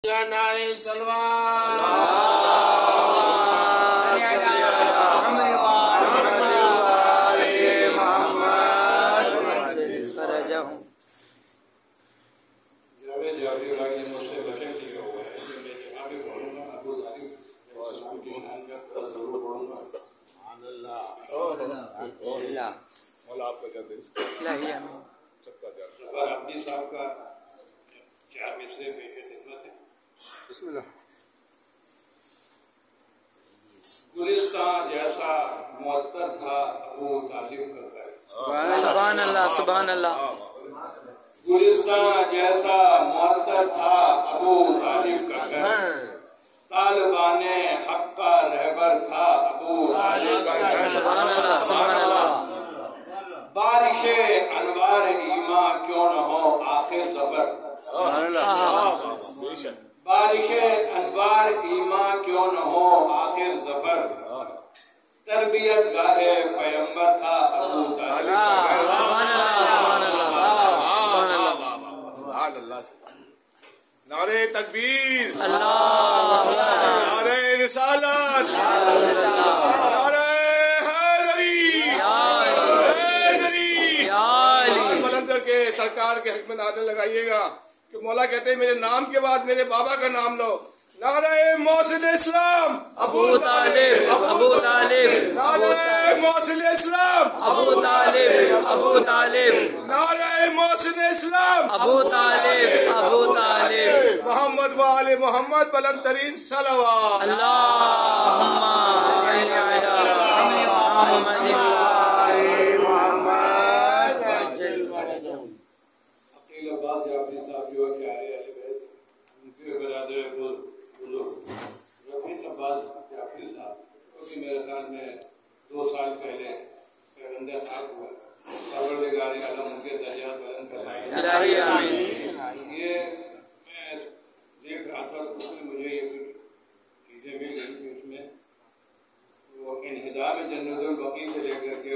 یا نعرہ سلوات گلستان جیسا معطر تھا ابو طالب کا گھر. سبحان اللہ سبحان اللہ. گلستان جیسا معطر تھا ابو طالب کا گھر. طالبان حق کا رہبر تھا ابو طالب کا گھر. سبحان اللہ سبحان اللہ. بارش انوار ایمان کیوں نہ ہو آخر ظفر. بارش انوار ایمان کیوں نہ ہو آخر ظفر. تربیت گاہ پیمبر تھا ابو طالب. سبحان اللہ سبحان اللہ. سبحان اللہ. نعرہ تکبیر، اللہ نعرہ رسالت، نعرہ حیدری، حیدری. بلند کر کے سرکار کے حق میں نعرے لگائیے گا کہ مولا کہتے ہیں میرے نام کے بعد میرے بابا کا نام لو. نعرہ محسن اسلام ابو طالب ابو طالب. نعرہ محسن اسلام ابو طالب ابو طالب. نعرہ محسن اسلام ابو طالب ابو طالب. محمد و آل محمد بلند ترین صلوات. اللہم صل علی محمد و آل محمد. عقیل عباس جعفری صاحب جو کہ آئے اہل بیت ان کے برادر بزرگ رفیق عباس جعفری صاحب جو کہ میرے خیال میں 2 سال پہلے پیغمبر خاک ہوا. پروردگار عالم ان کے درجات بلند کرائے. الہی آمین. یہ میں دیکھ رہا تھا اس میں مجھے یہ کچھ چیزیں مل گئی کہ اس میں وہ انہدام جنت البقیع سے لے کر کے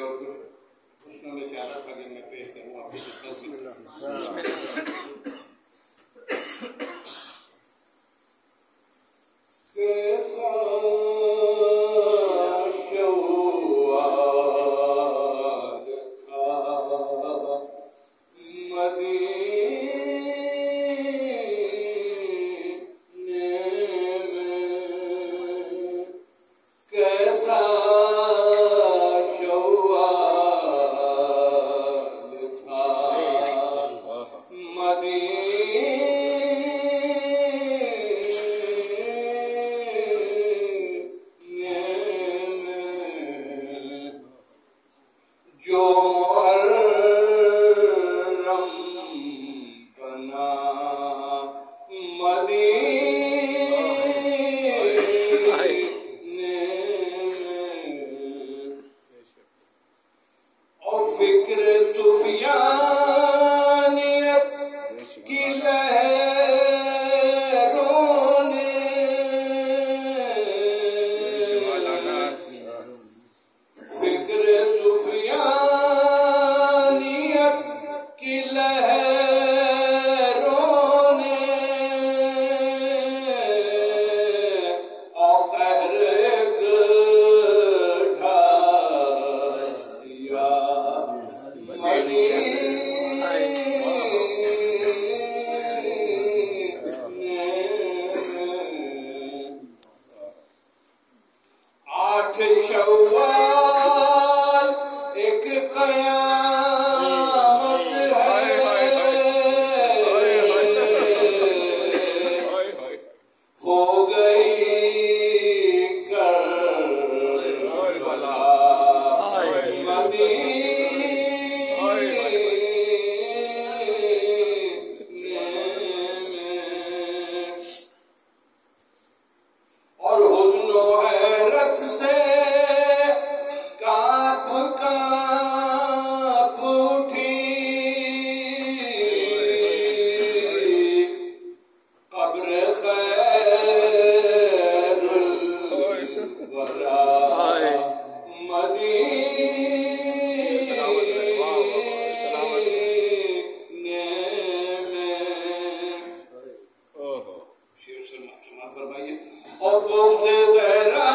شیر سماعت فرمائیے. اور بغض زہرا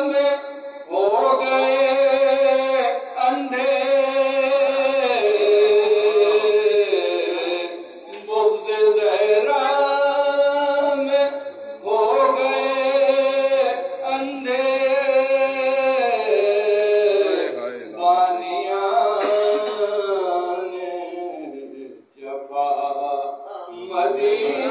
میں ہو گئے اندھے، بغض زہرا میں ہو گئے اندھے، بانیاں نے جفا مدینے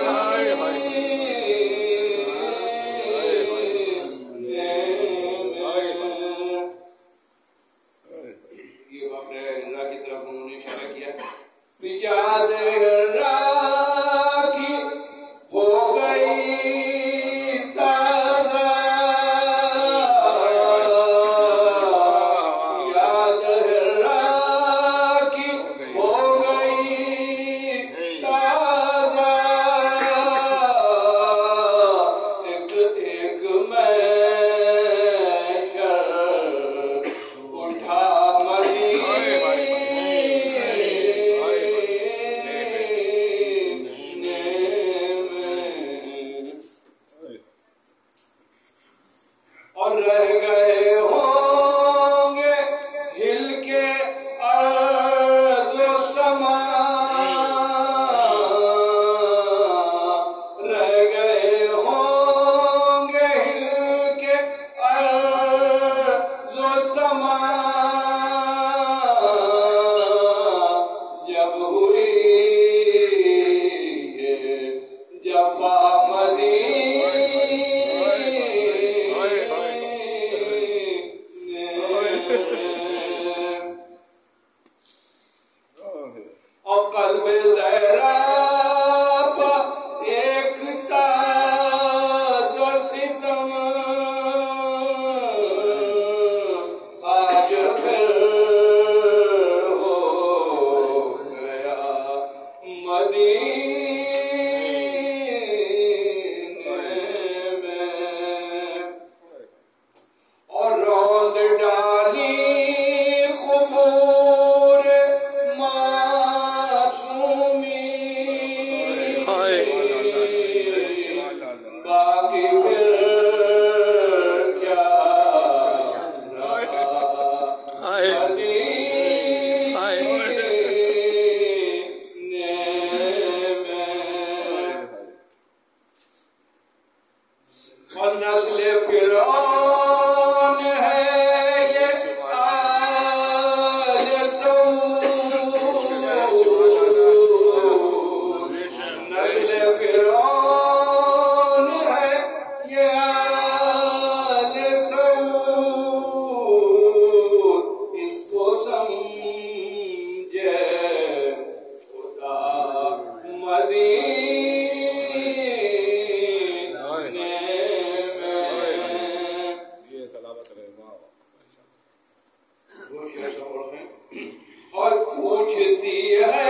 پوچھتی ہے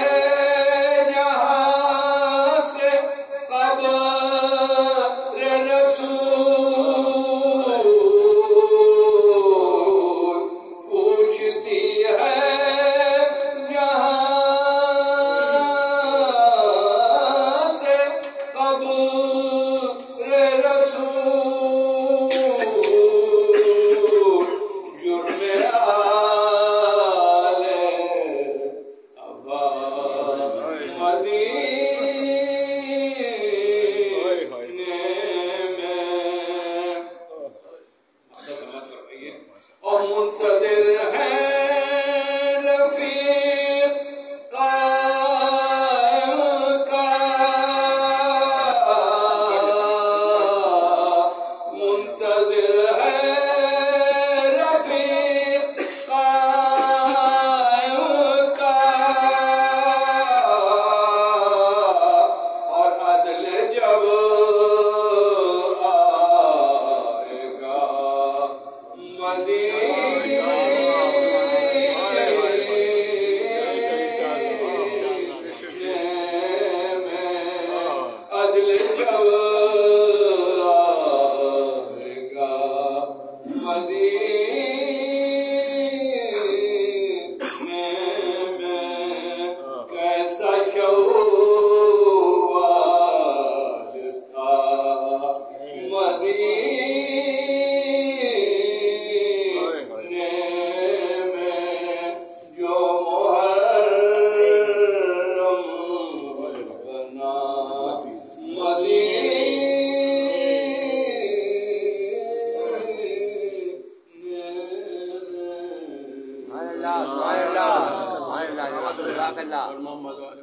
جہاں سے قبر اللہ سبحان اللہ سبحان اللہ جزاک اللہ محمد